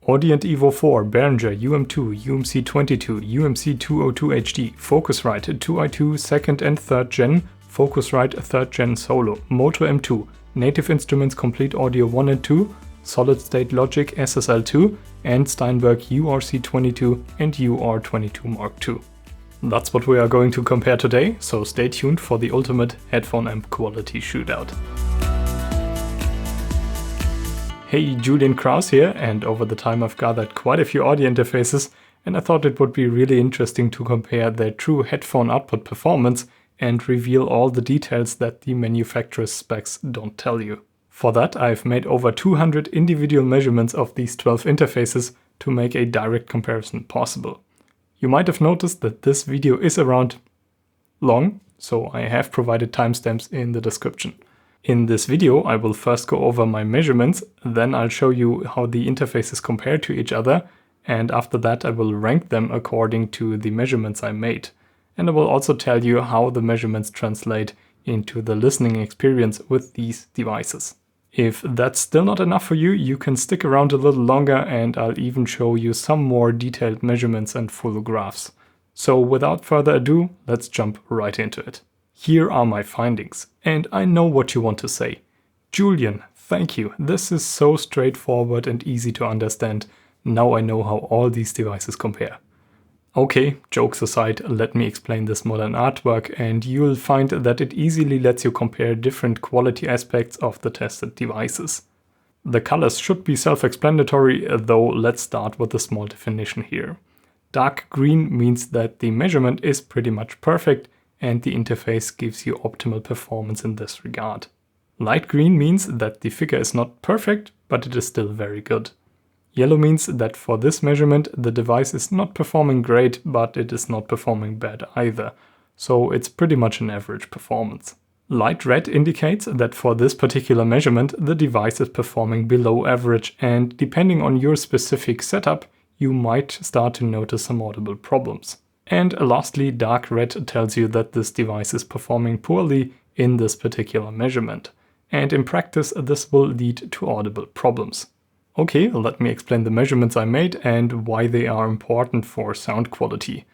Audient Evo 4, Behringer UM2, UMC22, UMC202HD, Focusrite 2i2 2nd and 3rd Gen, Focusrite 3rd Gen Solo, Moto M2, Native Instruments Complete Audio 1 and 2, Solid State Logic SSL2, and Steinberg URC22 and UR22 Mark II. That's what we are going to compare today, so stay tuned for the ultimate headphone amp quality shootout. Hey, Julian Kraus here, and over the time I've gathered quite a few audio interfaces, and I thought it would be really interesting to compare their true headphone output performance and reveal all the details that the manufacturer's specs don't tell you. For that, I've made over 200 individual measurements of these 12 interfaces to make a direct comparison possible. You might have noticed that this video is around long, so I have provided timestamps in the description. In this video, I will first go over my measurements, then I'll show you how the interfaces compare to each other, and after that I will rank them according to the measurements I made. And I will also tell you how the measurements translate into the listening experience with these devices. If that's still not enough for you, you can stick around a little longer and I'll even show you some more detailed measurements and full graphs. So without further ado, let's jump right into it. Here are my findings, and I know what you want to say. Julian, thank you, this is so straightforward and easy to understand. Now I know how all these devices compare. Okay, jokes aside, let me explain this modern artwork, and you'll find that it easily lets you compare different quality aspects of the tested devices. The colors should be self-explanatory, though let's start with a small definition here. Dark green means that the measurement is pretty much perfect, and the interface gives you optimal performance in this regard. Light green means that the figure is not perfect, but it is still very good. Yellow means that for this measurement the device is not performing great, but it is not performing bad either, so it's pretty much an average performance. Light red indicates that for this particular measurement the device is performing below average, and depending on your specific setup you might start to notice some audible problems. And lastly, dark red tells you that this device is performing poorly in this particular measurement. And in practice, this will lead to audible problems. Okay, let me explain the measurements I made and why they are important for sound quality.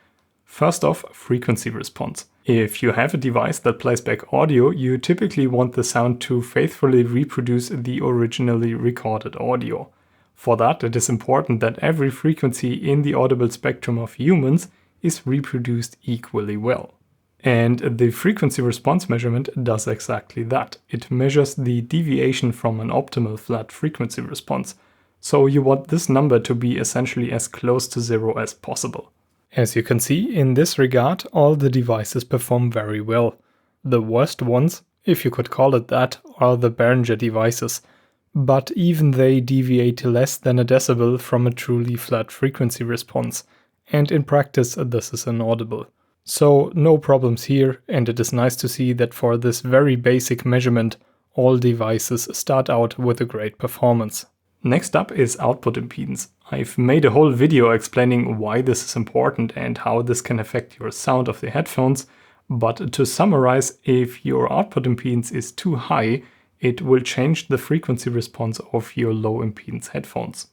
First off, frequency response. If you have a device that plays back audio, you typically want the sound to faithfully reproduce the originally recorded audio. For that, it is important that every frequency in the audible spectrum of humans is reproduced equally well. And the frequency response measurement does exactly that. It measures the deviation from an optimal flat frequency response. So you want this number to be essentially as close to zero as possible. As you can see, in this regard, all the devices perform very well. The worst ones, if you could call it that, are the Behringer devices. But even they deviate less than a decibel from a truly flat frequency response. And in practice this is inaudible. So no problems here, and it is nice to see that for this very basic measurement all devices start out with a great performance. Next up is output impedance. I've made a whole video explaining why this is important and how this can affect your sound of the headphones, but to summarize, if your output impedance is too high, it will change the frequency response of your low impedance headphones.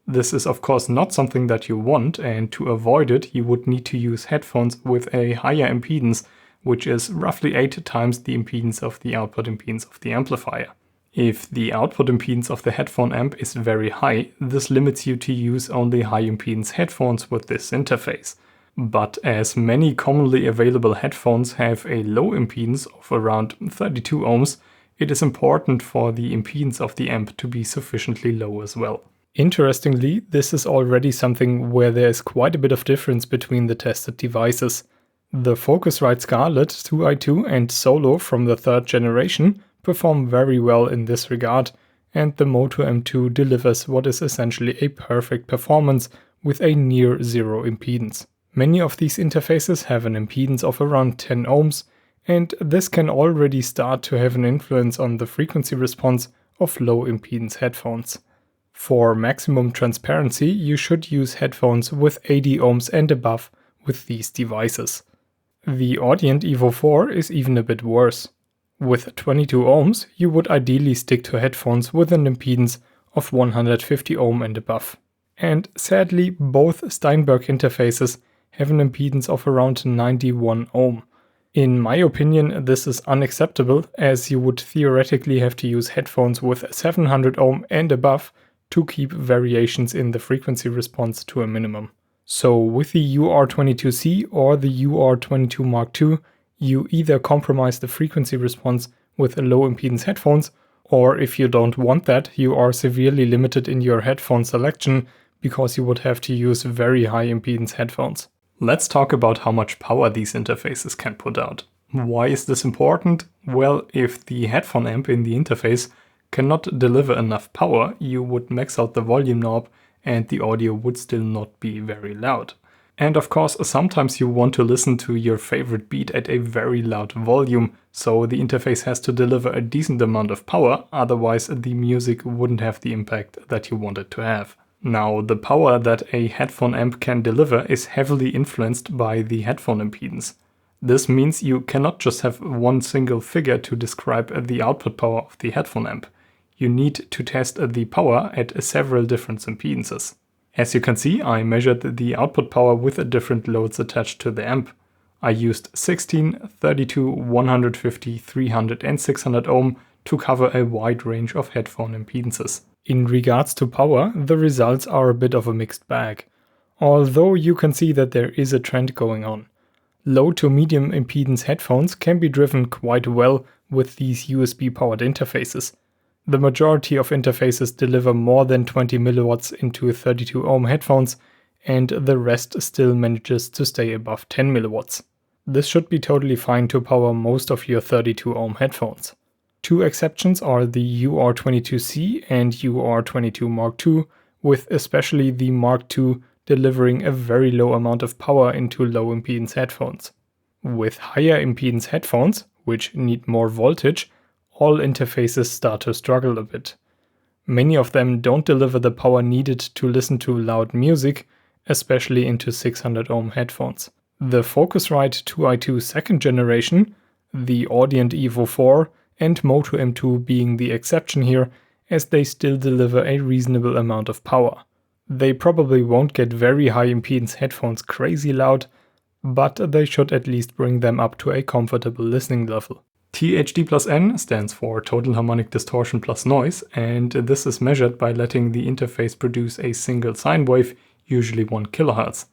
This is of course not something that you want, and to avoid it you would need to use headphones with a higher impedance, which is roughly 8 times the impedance of the output impedance of the amplifier. If the output impedance of the headphone amp is very high, this limits you to use only high impedance headphones with this interface. But as many commonly available headphones have a low impedance of around 32 ohms, it is important for the impedance of the amp to be sufficiently low as well. Interestingly, this is already something where there is quite a bit of difference between the tested devices. The Focusrite Scarlett 2i2 and Solo from the 3rd generation perform very well in this regard, and the Moto M2 delivers what is essentially a perfect performance with a near zero impedance. Many of these interfaces have an impedance of around 10 ohms, and this can already start to have an influence on the frequency response of low impedance headphones. For maximum transparency, you should use headphones with 80 ohms and above with these devices. The Audient Evo 4 is even a bit worse. With 22 ohms, you would ideally stick to headphones with an impedance of 150 ohm and above. and sadly both Steinberg interfaces have an impedance of around 91 ohm. In my opinion, this is unacceptable, as you would theoretically have to use headphones with 700 ohm and above to keep variations in the frequency response to a minimum. So with the UR22C or the UR22 Mark II, you either compromise the frequency response with low impedance headphones, or if you don't want that, you are severely limited in your headphone selection because you would have to use very high impedance headphones. Let's talk about how much power these interfaces can put out. Why is this important? Well, if the headphone amp in the interface cannot deliver enough power, you would max out the volume knob and the audio would still not be very loud. And of course, sometimes you want to listen to your favorite beat at a very loud volume, so the interface has to deliver a decent amount of power, otherwise the music wouldn't have the impact that you want it to have. Now, the power that a headphone amp can deliver is heavily influenced by the headphone impedance. This means you cannot just have one single figure to describe the output power of the headphone amp. You need to test the power at several different impedances. As you can see, I measured the output power with different loads attached to the amp. I used 16, 32, 150, 300 and 600 ohm to cover a wide range of headphone impedances. In regards to power, the results are a bit of a mixed bag, although you can see that there is a trend going on. Low to medium impedance headphones can be driven quite well with these USB powered interfaces. The majority of interfaces deliver more than 20 milliwatts into 32 ohm headphones, and the rest still manages to stay above 10 milliwatts. This should be totally fine to power most of your 32 ohm headphones. Two exceptions are the UR22C and UR22 Mark II, with especially the Mark II delivering a very low amount of power into low impedance headphones. With higher impedance headphones, which need more voltage, all interfaces start to struggle a bit. Many of them don't deliver the power needed to listen to loud music, especially into 600 ohm headphones. The Focusrite 2i2 second generation, the Audient Evo 4, and Moto M2 being the exception here, as they still deliver a reasonable amount of power. They probably won't get very high impedance headphones crazy loud, but they should at least bring them up to a comfortable listening level. THD plus N stands for Total Harmonic Distortion plus Noise, and this is measured by letting the interface produce a single sine wave, usually 1 kHz,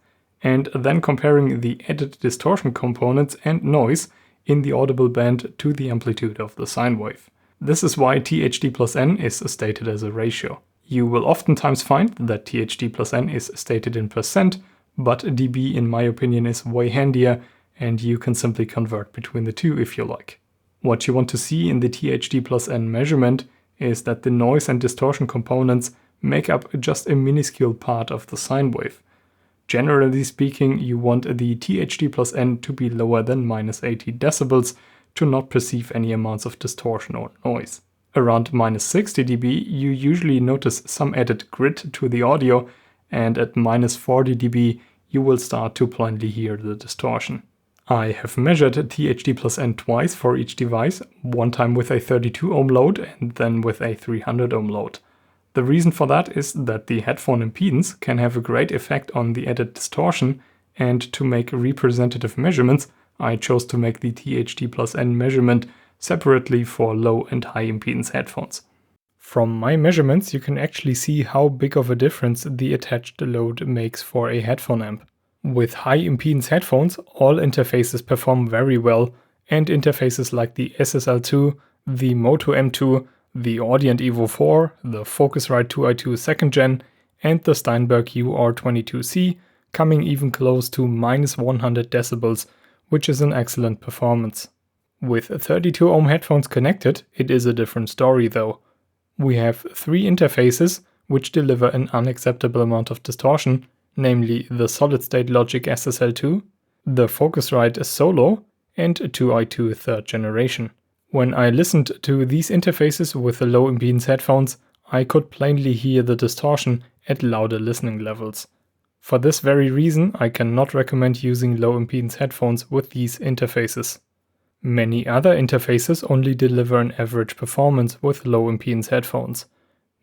and then comparing the added distortion components and noise in the audible band to the amplitude of the sine wave. This is why THD plus N is stated as a ratio. You will oftentimes find that THD plus N is stated in percent, but dB in my opinion is way handier, and you can simply convert between the two if you like. What you want to see in the THD plus N measurement is that the noise and distortion components make up just a minuscule part of the sine wave. Generally speaking, you want the THD plus N to be lower than -80 decibels to not perceive any amounts of distortion or noise. Around -60 dB, you usually notice some added grit to the audio, and at -40 dB, you will start to plainly hear the distortion. I have measured THD plus N twice for each device, one time with a 32 ohm load and then with a 300 ohm load. The reason for that is that the headphone impedance can have a great effect on the added distortion, and to make representative measurements, I chose to make the THD plus N measurement separately for low and high impedance headphones. From my measurements, you can actually see how big of a difference the attached load makes for a headphone amp. With high impedance headphones, all interfaces perform very well, and interfaces like the SSL2, the Moto M2, the Audient Evo 4, the Focusrite 2i2 2nd Gen, and the Steinberg UR22C coming even close to -100 decibels, which is an excellent performance. With 32 ohm headphones connected, it is a different story though. We have three interfaces which deliver an unacceptable amount of distortion, namely the Solid-State Logic SSL2, the Focusrite Solo, and 2i2 3rd generation. When I listened to these interfaces with the low impedance headphones, I could plainly hear the distortion at louder listening levels. For this very reason, I cannot recommend using low impedance headphones with these interfaces. Many other interfaces only deliver an average performance with low impedance headphones,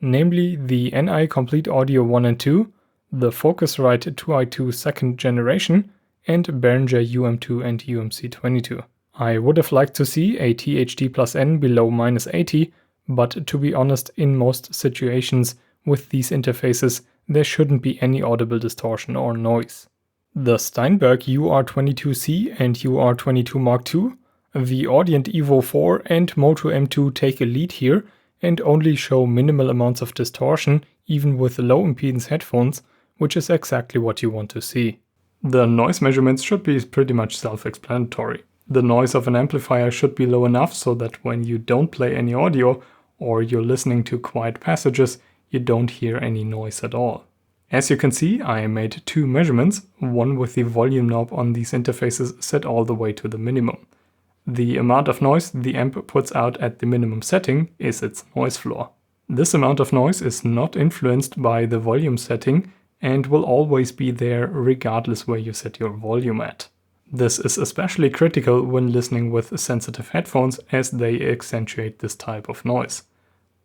namely the NI Complete Audio 1 and 2, the Focusrite 2i2 second generation, and Behringer UM2 and UMC22. I would have liked to see a THD+N below -80, but to be honest, in most situations with these interfaces, there shouldn't be any audible distortion or noise. The Steinberg UR22C and UR22 Mark II, the Audient Evo 4 and Moto M2 take a lead here and only show minimal amounts of distortion even with low impedance headphones, which is exactly what you want to see. The noise measurements should be pretty much self-explanatory. The noise of an amplifier should be low enough so that when you don't play any audio or you're listening to quiet passages, you don't hear any noise at all. As you can see, I made two measurements, one with the volume knob on these interfaces set all the way to the minimum. The amount of noise the amp puts out at the minimum setting is its noise floor. This amount of noise is not influenced by the volume setting and will always be there regardless where you set your volume at. This is especially critical when listening with sensitive headphones as they accentuate this type of noise.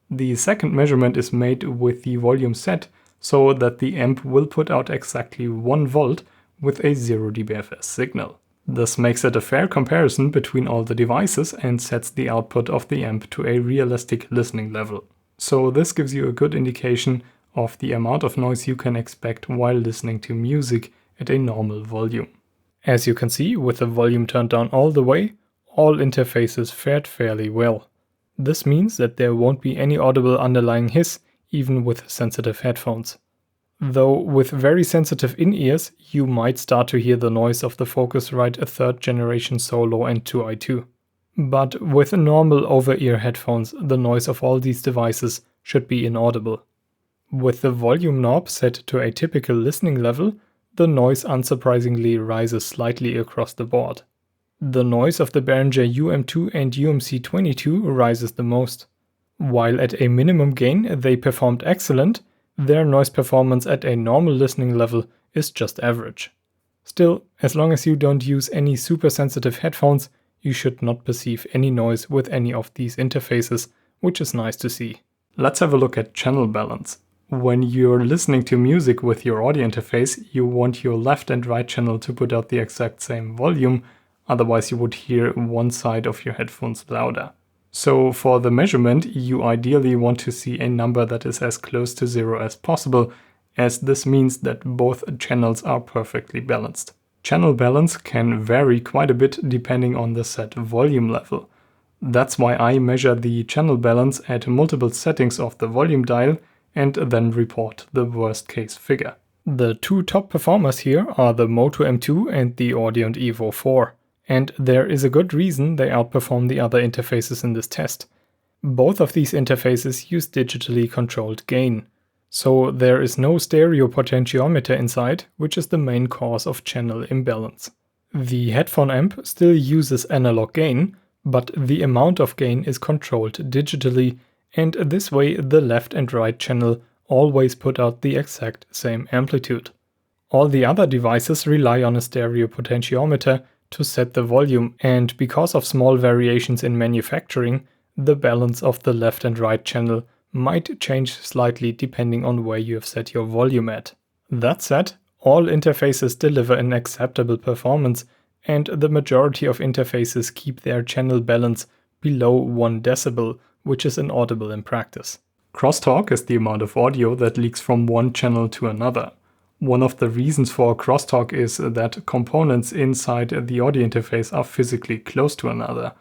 The second measurement is made with the volume set so that the amp will put out exactly 1 volt with a 0 dBFS signal. This makes it a fair comparison between all the devices and sets the output of the amp to a realistic listening level. So this gives you a good indication of the amount of noise you can expect while listening to music at a normal volume. As you can see, with the volume turned down all the way, all interfaces fared fairly well. This means that there won't be any audible underlying hiss even with sensitive headphones. Though with very sensitive in-ears, you might start to hear the noise of the Focusrite 3rd generation Solo and 2i2. But with normal over-ear headphones, the noise of all these devices should be inaudible. With the volume knob set to a typical listening level, the noise unsurprisingly rises slightly across the board. The noise of the Behringer UM2 and UMC22 rises the most. While at a minimum gain they performed excellent, their noise performance at a normal listening level is just average. Still, as long as you don't use any super sensitive headphones, you should not perceive any noise with any of these interfaces, which is nice to see. Let's have a look at channel balance. When you're listening to music with your audio interface, you want your left and right channel to put out the exact same volume, otherwise you would hear one side of your headphones louder. So for the measurement, you ideally want to see a number that is as close to 0 as possible, as this means that both channels are perfectly balanced. Channel balance can vary quite a bit depending on the set volume level. That's why I measure the channel balance at multiple settings of the volume dial and then report the worst case figure. The two top performers here are the Moto M2 and the Audient Evo 4. And there is a good reason they outperform the other interfaces in this test. Both of these interfaces use digitally controlled gain. So there is no stereo potentiometer inside, which is the main cause of channel imbalance. The headphone amp still uses analog gain, but the amount of gain is controlled digitally, and this way the left and right channel always put out the exact same amplitude. All the other devices rely on a stereo potentiometer to set the volume, and because of small variations in manufacturing, the balance of the left and right channel might change slightly depending on where you have set your volume at. That said, all interfaces deliver an acceptable performance, and the majority of interfaces keep their channel balance below 1 decibel, which is inaudible in practice. Crosstalk is the amount of audio that leaks from one channel to another. One of the reasons for crosstalk is that components inside the audio interface are physically close to another.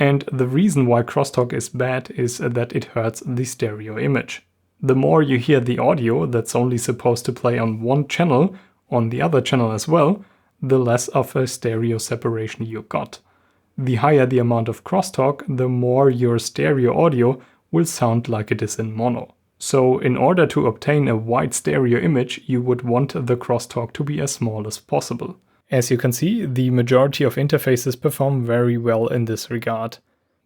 And the reason why crosstalk is bad is that it hurts the stereo image. The more you hear the audio that's only supposed to play on one channel, on the other channel as well, the less of a stereo separation you got. The higher the amount of crosstalk, the more your stereo audio will sound like it is in mono. So in order to obtain a wide stereo image, you would want the crosstalk to be as small as possible. As you can see, the majority of interfaces perform very well in this regard.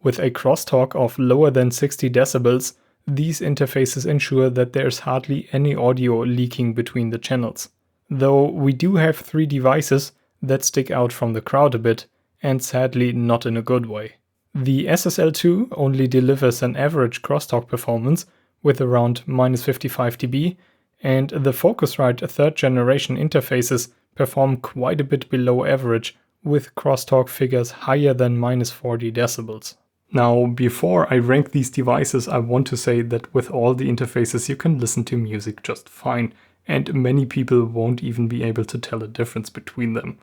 With a crosstalk of lower than 60 decibels, these interfaces ensure that there's hardly any audio leaking between the channels. Though we do have 3 devices that stick out from the crowd a bit, and sadly not in a good way. The SSL2 only delivers an average crosstalk performance with around -55 dB, And the Focusrite 3rd generation interfaces perform quite a bit below average, with crosstalk figures higher than -40 decibels. Now, before I rank these devices, I want to say that with all the interfaces you can listen to music just fine, and many people won't even be able to tell a difference between them.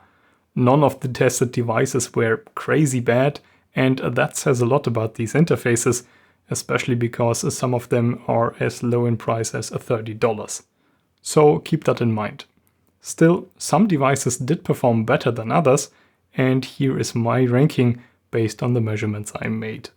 None of the tested devices were crazy bad, and that says a lot about these interfaces, especially because some of them are as low in price as $30. So keep that in mind. Still, some devices did perform better than others, and here is my ranking based on the measurements I made.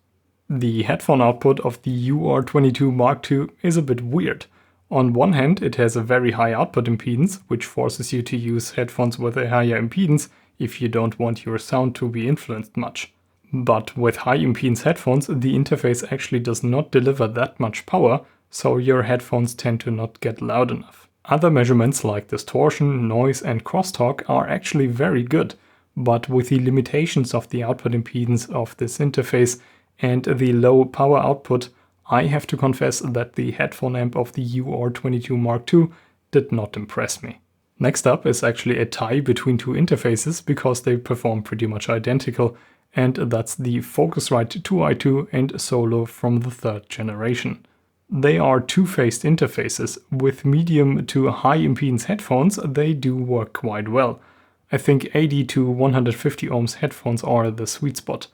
The headphone output of the UR22 Mark II is a bit weird. On one hand, it has a very high output impedance, which forces you to use headphones with a higher impedance if you don't want your sound to be influenced much. But with high impedance headphones, the interface actually does not deliver that much power, so your headphones tend to not get loud enough. Other measurements like distortion, noise, and crosstalk are actually very good, but with the limitations of the output impedance of this interface and the low power output, I have to confess that the headphone amp of the UR22 Mark II did not impress me. Next up is actually a tie between two interfaces because they perform pretty much identical, and that's the Focusrite 2i2 and Solo from the 3rd generation. They are two-phased interfaces. With medium to high impedance headphones, they do work quite well. I think 80 to 150 ohms headphones are the sweet spot.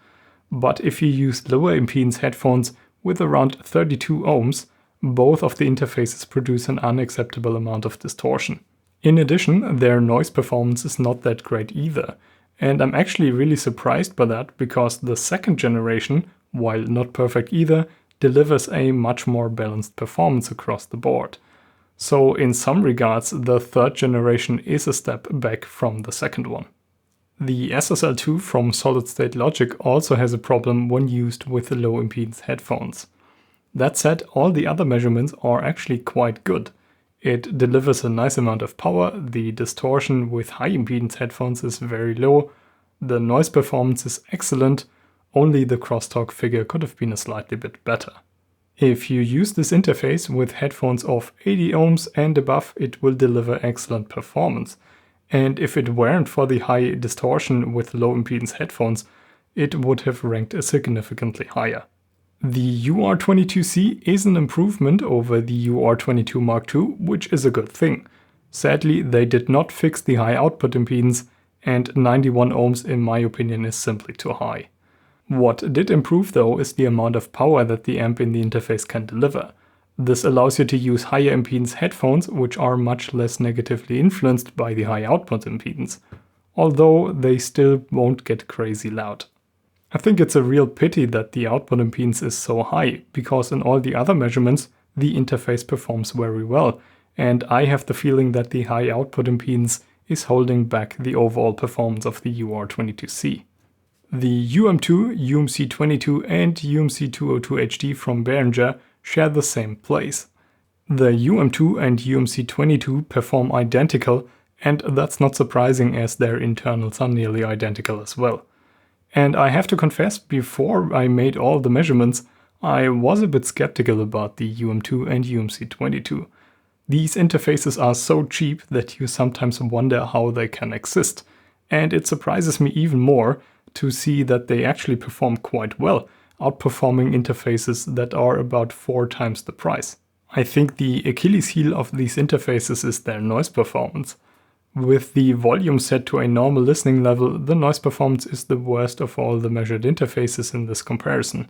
But if you use lower impedance headphones with around 32 ohms, both of the interfaces produce an unacceptable amount of distortion. In addition, their noise performance is not that great either. And I'm actually really surprised by that because the 2nd generation, while not perfect either, delivers a much more balanced performance across the board. So in some regards, the 3rd generation is a step back from the 2nd one. The SSL2 from Solid State Logic also has a problem when used with low impedance headphones. That said, all the other measurements are actually quite good. It delivers a nice amount of power, the distortion with high impedance headphones is very low, the noise performance is excellent, only the crosstalk figure could have been a slightly bit better. If you use this interface with headphones of 80 ohms and above, it will deliver excellent performance. And if it weren't for the high distortion with low impedance headphones, it would have ranked significantly higher. The UR22C is an improvement over the UR22 Mark II, which is a good thing. Sadly, they did not fix the high output impedance, and 91 ohms in my opinion is simply too high. What did improve though is the amount of power that the amp in the interface can deliver. This allows you to use higher impedance headphones, which are much less negatively influenced by the high output impedance, although they still won't get crazy loud. I think it's a real pity that the output impedance is so high, because in all the other measurements the interface performs very well, and I have the feeling that the high output impedance is holding back the overall performance of the UR22C. The UM2, UMC22 and UMC202HD from Behringer share the same place. The UM2 and UMC22 perform identical, and that's not surprising as their internals are nearly identical as well. And I have to confess, before I made all the measurements, I was a bit skeptical about the UM2 and UMC22. These interfaces are so cheap that you sometimes wonder how they can exist, and it surprises me even more to see that they actually perform quite well, outperforming interfaces that are about 4 times the price. I think the Achilles heel of these interfaces is their noise performance. With the volume set to a normal listening level, the noise performance is the worst of all the measured interfaces in this comparison,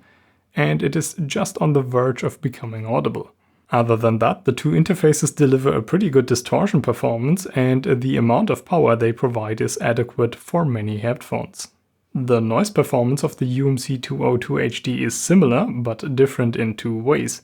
and it is just on the verge of becoming audible. Other than that, the two interfaces deliver a pretty good distortion performance, and the amount of power they provide is adequate for many headphones. The noise performance of the UMC202HD is similar, but different in two ways.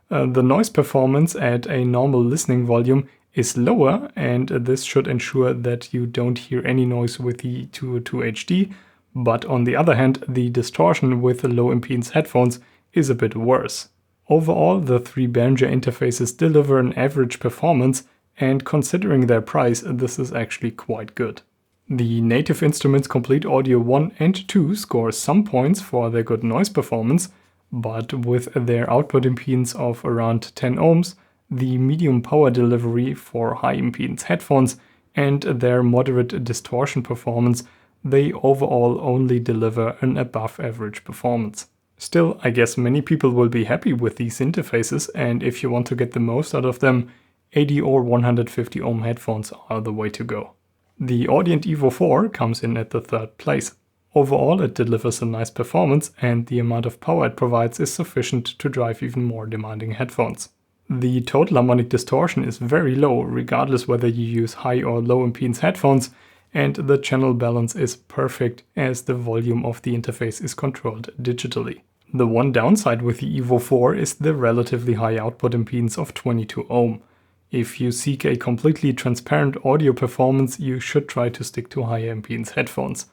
The noise performance at a normal listening volume is lower, and this should ensure that you don't hear any noise with the 202HD, but on the other hand, the distortion with the low impedance headphones is a bit worse. Overall, the three Behringer interfaces deliver an average performance, and considering their price, this is actually quite good. The Native Instruments Complete Audio 1 and 2 score some points for their good noise performance, but with their output impedance of around 10 ohms, the medium power delivery for high impedance headphones, and their moderate distortion performance, they overall only deliver an above average performance. Still, I guess many people will be happy with these interfaces, and if you want to get the most out of them, 80 or 150 ohm headphones are the way to go. The Audient Evo 4 comes in at the third place. Overall, it delivers a nice performance, and the amount of power it provides is sufficient to drive even more demanding headphones. The total harmonic distortion is very low, regardless whether you use high or low impedance headphones, and the channel balance is perfect as the volume of the interface is controlled digitally. The one downside with the Evo 4 is the relatively high output impedance of 22 ohm. If you seek a completely transparent audio performance, you should try to stick to higher impedance headphones.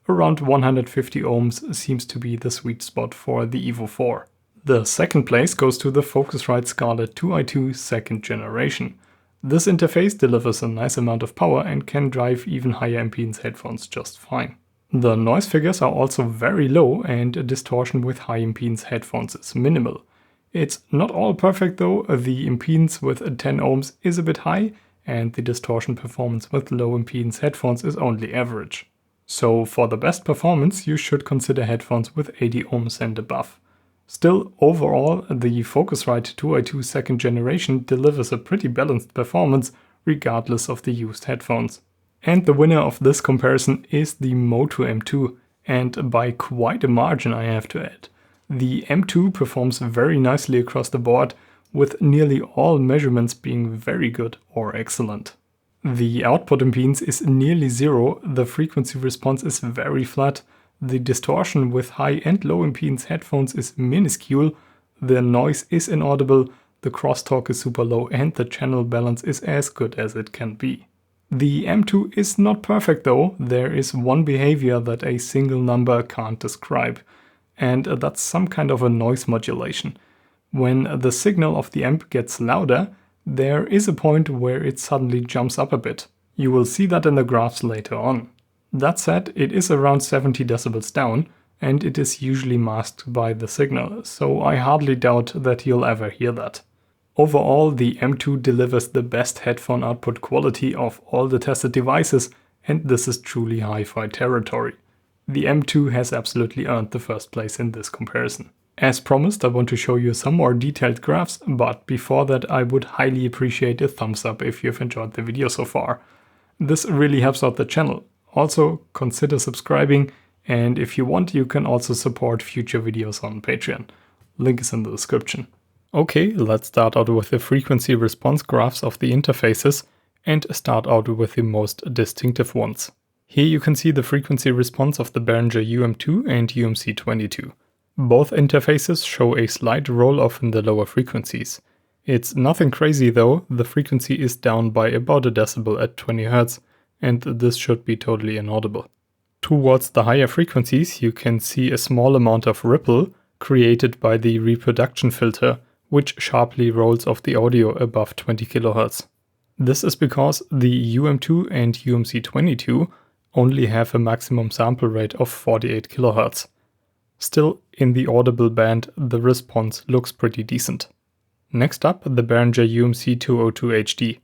Around 150 ohms seems to be the sweet spot for the Evo 4. The second place goes to the Focusrite Scarlett 2i2 second generation. This interface delivers a nice amount of power and can drive even higher impedance headphones just fine. The noise figures are also very low, and distortion with high impedance headphones is minimal. It's not all perfect though, the impedance with 10 ohms is a bit high, and the distortion performance with low impedance headphones is only average. So for the best performance, you should consider headphones with 80 ohms and above. Still, overall, the Focusrite 2i2 second generation delivers a pretty balanced performance regardless of the used headphones. And the winner of this comparison is the Motu M2, and by quite a margin, I have to add. The M2 performs very nicely across the board, with nearly all measurements being very good or excellent. The output impedance is nearly zero, the frequency response is very flat, the distortion with high and low impedance headphones is minuscule, the noise is inaudible, the crosstalk is super low, and the channel balance is as good as it can be. The M2 is not perfect though, there is one behavior that a single number can't describe, and that's some kind of a noise modulation. When the signal of the amp gets louder, there is a point where it suddenly jumps up a bit. You will see that in the graphs later on. That said, it is around 70 decibels down, and it is usually masked by the signal, so I hardly doubt that you'll ever hear that. Overall, the M2 delivers the best headphone output quality of all the tested devices, and this is truly hi-fi territory. The M2 has absolutely earned the first place in this comparison. As promised, I want to show you some more detailed graphs, but before that I would highly appreciate a thumbs up if you've enjoyed the video so far. This really helps out the channel. Also, consider subscribing, and if you want, you can also support future videos on Patreon. Link is in the description. Okay, let's start out with the frequency response graphs of the interfaces and start out with the most distinctive ones. Here you can see the frequency response of the Behringer UM2 and UMC22. Both interfaces show a slight roll-off in the lower frequencies. It's nothing crazy though, the frequency is down by about a decibel at 20 Hz, and this should be totally inaudible. Towards the higher frequencies you can see a small amount of ripple created by the reproduction filter, which sharply rolls off the audio above 20 kHz. This is because the UM2 and UMC22 only have a maximum sample rate of 48 kHz. Still, in the audible band, the response looks pretty decent. Next up, the Behringer UMC202 HD.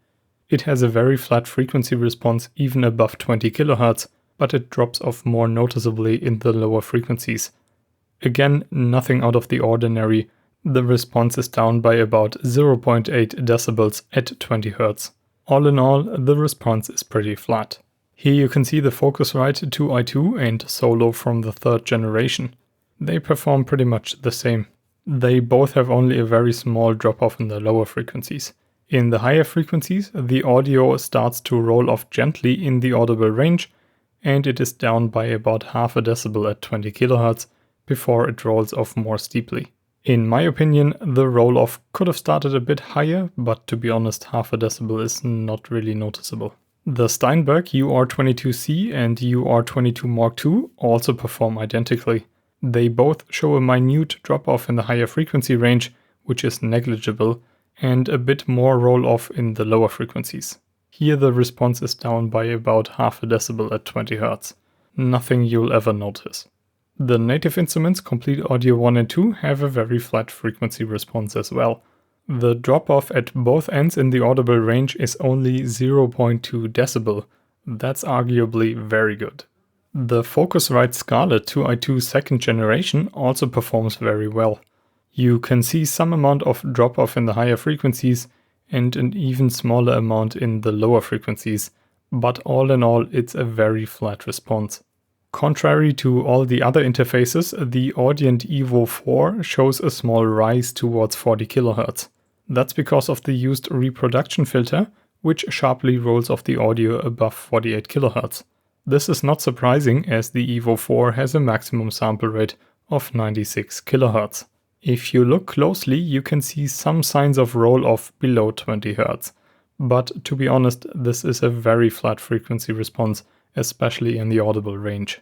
It has a very flat frequency response even above 20 kHz, but it drops off more noticeably in the lower frequencies. Again, nothing out of the ordinary, the response is down by about 0.8 decibels at 20 Hz. All in all, the response is pretty flat. Here you can see the Focusrite 2i2 and Solo from the third generation. They perform pretty much the same. They both have only a very small drop-off in the lower frequencies. In the higher frequencies, the audio starts to roll off gently in the audible range, and it is down by about half a decibel at 20 kHz before it rolls off more steeply. In my opinion, the roll-off could have started a bit higher, but to be honest, half a decibel is not really noticeable. The Steinberg UR22C and UR22 Mark II also perform identically. They both show a minute drop-off in the higher frequency range, which is negligible, and a bit more roll-off in the lower frequencies. Here the response is down by about half a decibel at 20 Hz. Nothing you'll ever notice. The Native Instruments Complete Audio 1 and 2 have a very flat frequency response as well. The drop-off at both ends in the audible range is only 0.2 decibel. That's arguably very good. The Focusrite Scarlett 2i2 second generation also performs very well. You can see some amount of drop-off in the higher frequencies and an even smaller amount in the lower frequencies, but all in all it's a very flat response. Contrary to all the other interfaces, the Audient Evo 4 shows a small rise towards 40 kHz. That's because of the used reproduction filter, which sharply rolls off the audio above 48 kHz. This is not surprising as the Evo 4 has a maximum sample rate of 96 kHz. If you look closely, you can see some signs of roll-off below 20 Hz. But to be honest, this is a very flat frequency response, especially in the audible range.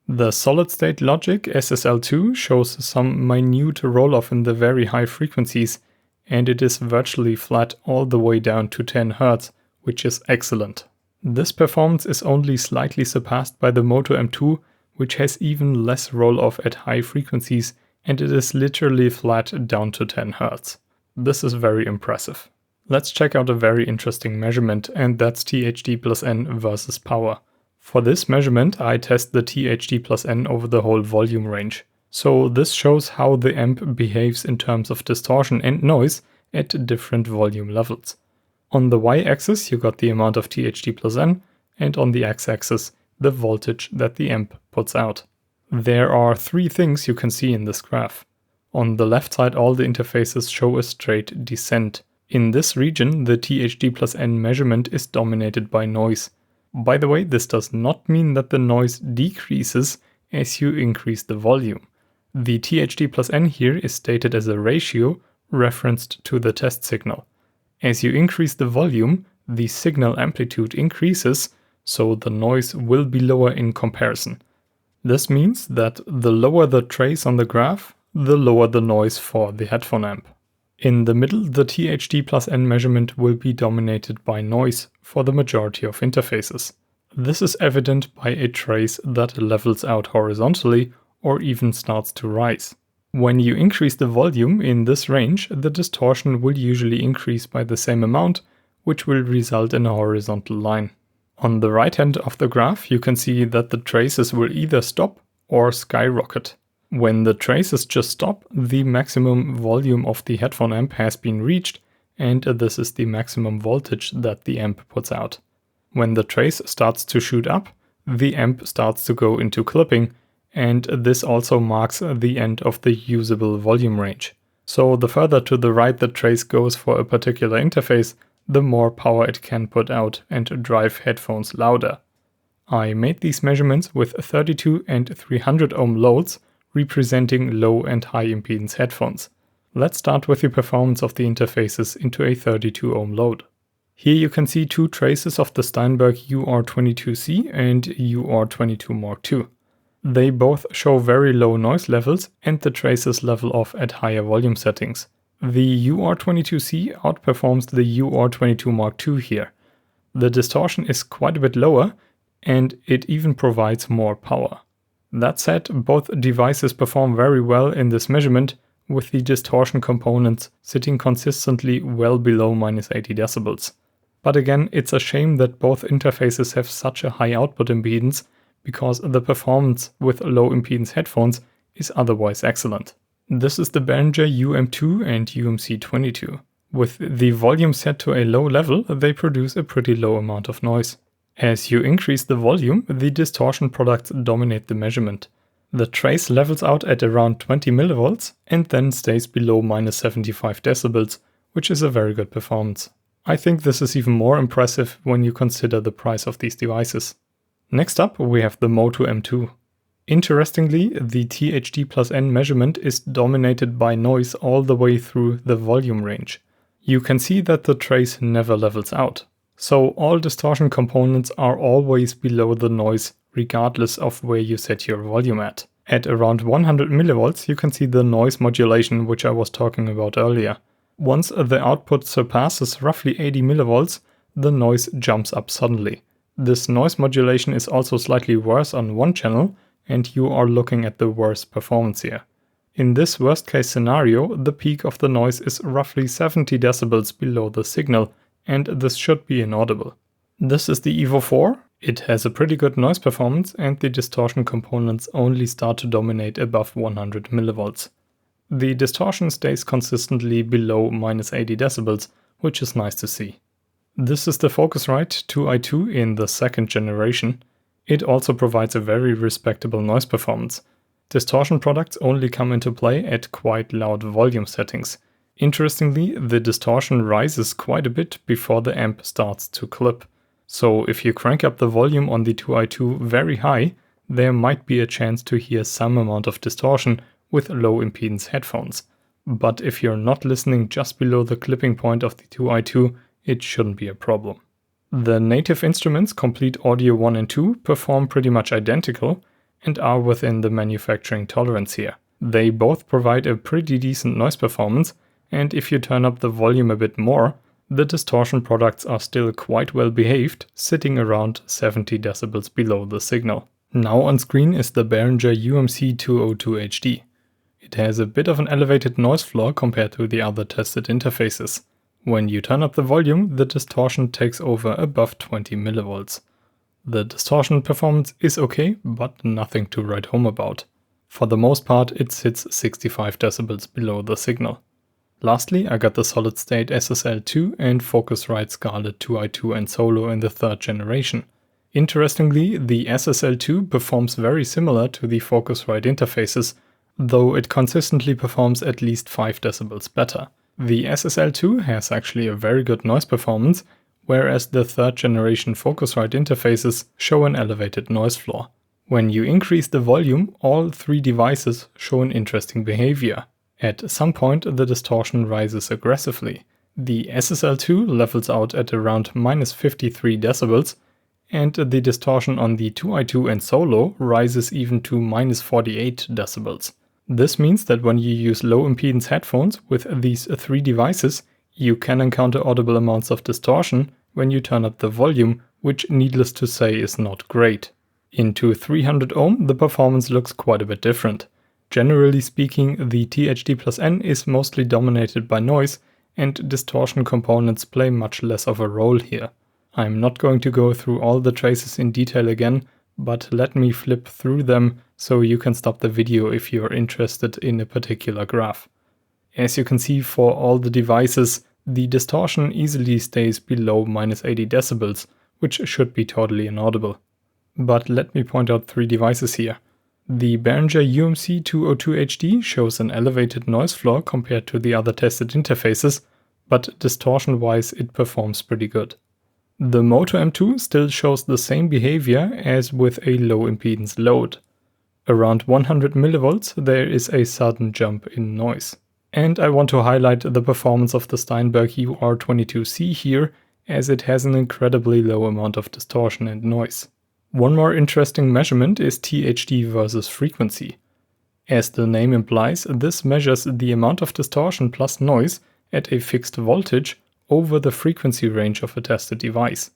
The solid-state logic SSL2 shows some minute roll-off in the very high frequencies, and it is virtually flat all the way down to 10 Hz, which is excellent. This performance is only slightly surpassed by the Moto M2, which has even less roll-off at high frequencies, and it is literally flat down to 10 Hz. This is very impressive. Let's check out a very interesting measurement, and that's THD plus N versus power. For this measurement, I test the THD plus N over the whole volume range. So this shows how the amp behaves in terms of distortion and noise at different volume levels. On the y-axis you got the amount of THD plus N, and on the x-axis the voltage that the amp puts out. There are three things you can see in this graph. On the left side all the interfaces show a straight descent. In this region the THD plus N measurement is dominated by noise. By the way, this does not mean that the noise decreases as you increase the volume. The THD plus N here is stated as a ratio referenced to the test signal. As you increase the volume, the signal amplitude increases, so the noise will be lower in comparison. This means that the lower the trace on the graph, the lower the noise for the headphone amp. In the middle, the THD plus N measurement will be dominated by noise for the majority of interfaces. This is evident by a trace that levels out horizontally or even starts to rise. When you increase the volume in this range, the distortion will usually increase by the same amount, which will result in a horizontal line. On the right hand of the graph, you can see that the traces will either stop or skyrocket. When the traces just stop, the maximum volume of the headphone amp has been reached, and this is the maximum voltage that the amp puts out. When the trace starts to shoot up, the amp starts to go into clipping, and this also marks the end of the usable volume range. So the further to the right the trace goes for a particular interface, the more power it can put out and drive headphones louder. I made these measurements with 32 and 300 ohm loads, representing low and high impedance headphones. Let's start with the performance of the interfaces into a 32 ohm load. Here you can see two traces of the Steinberg UR22C and UR22 Mark II. They both show very low noise levels and the traces level off at higher volume settings. The UR22C outperforms the UR22 Mark II here. The distortion is quite a bit lower and it even provides more power. That said, both devices perform very well in this measurement, with the distortion components sitting consistently well below -80 decibels. But again, it's a shame that both interfaces have such a high output impedance, because the performance with low impedance headphones is otherwise excellent. This is the Behringer UM2 and UMC22. With the volume set to a low level, they produce a pretty low amount of noise. As you increase the volume, the distortion products dominate the measurement. The trace levels out at around 20 mV and then stays below -75 decibels, which is a very good performance. I think this is even more impressive when you consider the price of these devices. Next up, we have the Moto M2. Interestingly, the THD plus N measurement is dominated by noise all the way through the volume range. You can see that the trace never levels out. So all distortion components are always below the noise, regardless of where you set your volume at. At around 100 mV, you can see the noise modulation which I was talking about earlier. Once the output surpasses roughly 80 mV, the noise jumps up suddenly. This noise modulation is also slightly worse on one channel, and you are looking at the worst performance here. In this worst case scenario, the peak of the noise is roughly 70 decibels below the signal, and this should be inaudible. This is the Evo 4. It has a pretty good noise performance, and the distortion components only start to dominate above 100 mV. The distortion stays consistently below -80 decibels, which is nice to see. This is the Focusrite 2i2 in the second generation. It also provides a very respectable noise performance. Distortion products only come into play at quite loud volume settings. Interestingly, the distortion rises quite a bit before the amp starts to clip. So if you crank up the volume on the 2i2 very high, there might be a chance to hear some amount of distortion with low impedance headphones. But if you're not listening just below the clipping point of the 2i2, it shouldn't be a problem. The native instruments Komplete Audio 1 and 2 perform pretty much identical and are within the manufacturing tolerance here. They both provide a pretty decent noise performance, and if you turn up the volume a bit more, the distortion products are still quite well behaved, sitting around 70 decibels below the signal. Now on screen is the Behringer UMC 202 HD. It has a bit of an elevated noise floor compared to the other tested interfaces. When you turn up the volume, the distortion takes over above 20 mV. The distortion performance is okay, but nothing to write home about. For the most part, it sits 65 decibels below the signal. Lastly, I got the solid-state SSL2 and Focusrite Scarlett 2i2 and Solo in the third generation. Interestingly, the SSL2 performs very similar to the Focusrite interfaces, though it consistently performs at least 5 decibels better. The SSL2 has actually a very good noise performance, whereas the third generation Focusrite interfaces show an elevated noise floor. When you increase the volume, all three devices show an interesting behavior. At some point, the distortion rises aggressively. The SSL2 levels out at around -53 decibels, and the distortion on the 2i2 and Solo rises even to -48 decibels. This means that when you use low impedance headphones with these three devices, you can encounter audible amounts of distortion when you turn up the volume, which needless to say is not great. Into 300 ohm, the performance looks quite a bit different. Generally speaking, the THD+N is mostly dominated by noise, and distortion components play much less of a role here. I'm not going to go through all the traces in detail again, but let me flip through them so you can stop the video if you're interested in a particular graph. As you can see, for all the devices, the distortion easily stays below -80 decibels, which should be totally inaudible. But let me point out three devices here. The Behringer UMC 202 HD shows an elevated noise floor compared to the other tested interfaces, but distortion-wise it performs pretty good. The Moto M2 still shows the same behavior as with a low impedance load. Around 100 mV there is a sudden jump in noise. And I want to highlight the performance of the Steinberg UR22C here, as it has an incredibly low amount of distortion and noise. One more interesting measurement is THD versus frequency. As the name implies, this measures the amount of distortion plus noise at a fixed voltage over the frequency range of a tested device.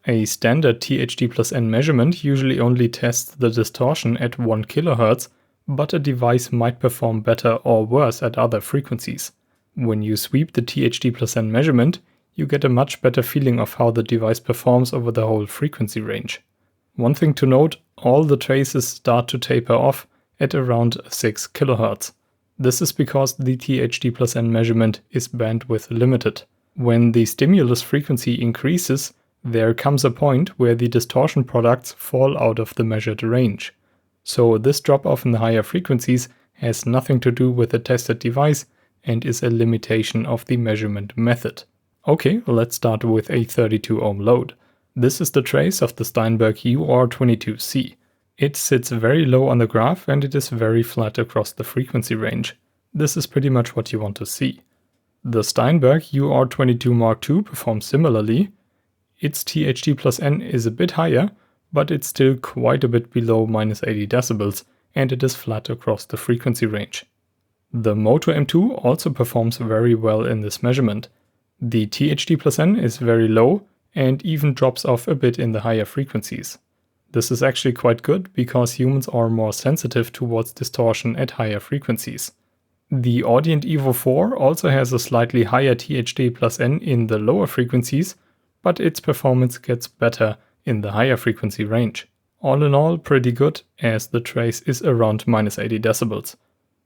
A standard THD+N measurement usually only tests the distortion at 1 kHz, but a device might perform better or worse at other frequencies. When you sweep the THD+N measurement, you get a much better feeling of how the device performs over the whole frequency range. One thing to note, all the traces start to taper off at around 6 kHz. This is because the THD+N measurement is bandwidth limited. When the stimulus frequency increases, there comes a point where the distortion products fall out of the measured range. So this drop-off in the higher frequencies has nothing to do with the tested device and is a limitation of the measurement method. Okay, let's start with a 32 ohm load. This is the trace of the Steinberg UR22C. It sits very low on the graph and it is very flat across the frequency range. This is pretty much what you want to see. The Steinberg UR22 Mark II performs similarly. Its THD+N is a bit higher, but it's still quite a bit below -80 decibels, and it is flat across the frequency range. The Moto M2 also performs very well in this measurement. The THD+N is very low and even drops off a bit in the higher frequencies. This is actually quite good because humans are more sensitive towards distortion at higher frequencies. The Audient Evo 4 also has a slightly higher THD plus N in the lower frequencies, but its performance gets better in the higher frequency range. All in all, pretty good, as the trace is around -80 decibels.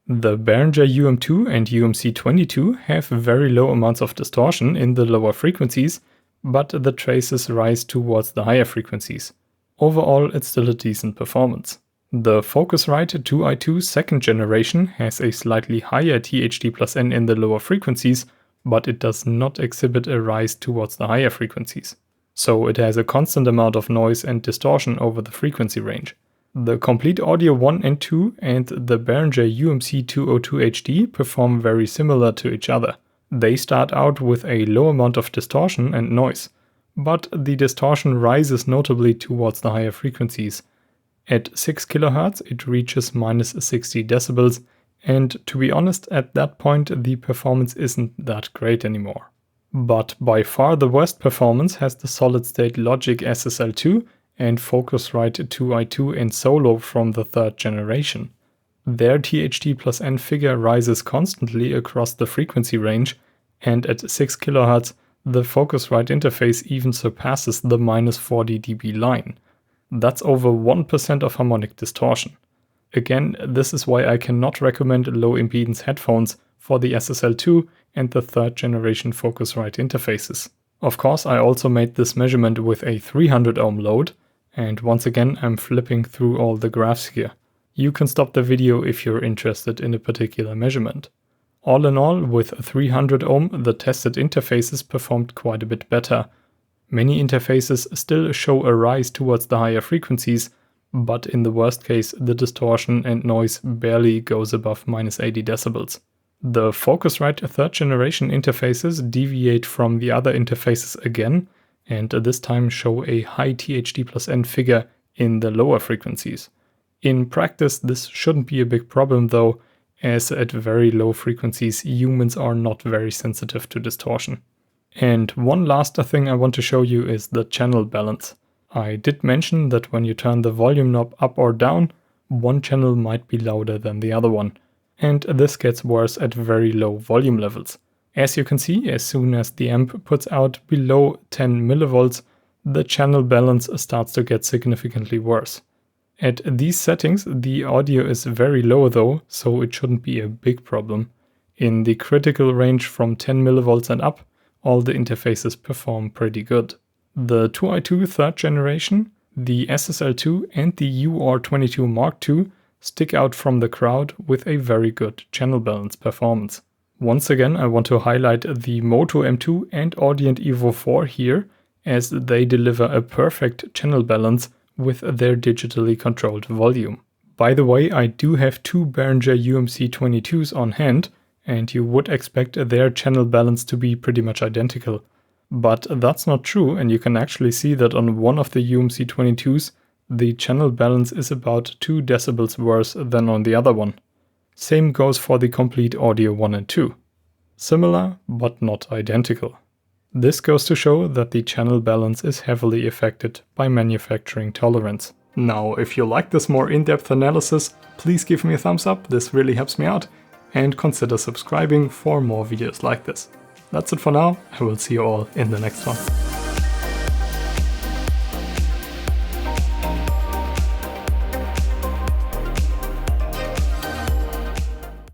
The Behringer UM2 and UMC22 have very low amounts of distortion in the lower frequencies, but the traces rise towards the higher frequencies. Overall, it's still a decent performance. The Focusrite 2i2 second generation has a slightly higher THD plus N in the lower frequencies, but it does not exhibit a rise towards the higher frequencies. So it has a constant amount of noise and distortion over the frequency range. The Complete Audio 1 and 2 and the Behringer UMC 202 HD perform very similar to each other. They start out with a low amount of distortion and noise, but the distortion rises notably towards the higher frequencies. At 6 kHz it reaches -60 decibels, and to be honest, at that point the performance isn't that great anymore. But by far the worst performance has the solid-state Logic SSL2 and Focusrite 2i2 in solo from the third generation. Their THD plus N figure rises constantly across the frequency range, and at 6 kHz the Focusrite interface even surpasses the -40 dB line. That's over 1% of harmonic distortion. Again, this is why I cannot recommend low impedance headphones for the SSL2 and the third generation Focusrite interfaces. Of course, I also made this measurement with a 300 ohm load, and once again I'm flipping through all the graphs here. You can stop the video if you're interested in a particular measurement. All in all, with 300 ohm, the tested interfaces performed quite a bit better. Many interfaces still show a rise towards the higher frequencies, but in the worst case, the distortion and noise barely goes above -80 decibels. The Focusrite third generation interfaces deviate from the other interfaces again, and this time show a high THD plus N figure in the lower frequencies. In practice, this shouldn't be a big problem though, as at very low frequencies humans are not very sensitive to distortion. And one last thing I want to show you is the channel balance. I did mention that when you turn the volume knob up or down, one channel might be louder than the other one. And this gets worse at very low volume levels. As you can see, as soon as the amp puts out below 10 millivolts, the channel balance starts to get significantly worse. At these settings, the audio is very low though, so it shouldn't be a big problem. In the critical range from 10 millivolts and up, all the interfaces perform pretty good. The 2i2 third generation, the SSL2 and the UR22 Mark II stick out from the crowd with a very good channel balance performance. Once again, I want to highlight the Moto M2 and Audient Evo 4 here, as they deliver a perfect channel balance with their digitally controlled volume. By the way, I do have two Behringer UMC 22s on hand, and you would expect their channel balance to be pretty much identical. But that's not true, and you can actually see that on one of the UMC 22s, the channel balance is about 2 decibels worse than on the other one. Same goes for the Complete Audio 1 and 2. Similar, but not identical. This goes to show that the channel balance is heavily affected by manufacturing tolerance. Now, if you like this more in-depth analysis, please give me a thumbs up, this really helps me out, and consider subscribing for more videos like this. That's it for now, I will see you all in the next one.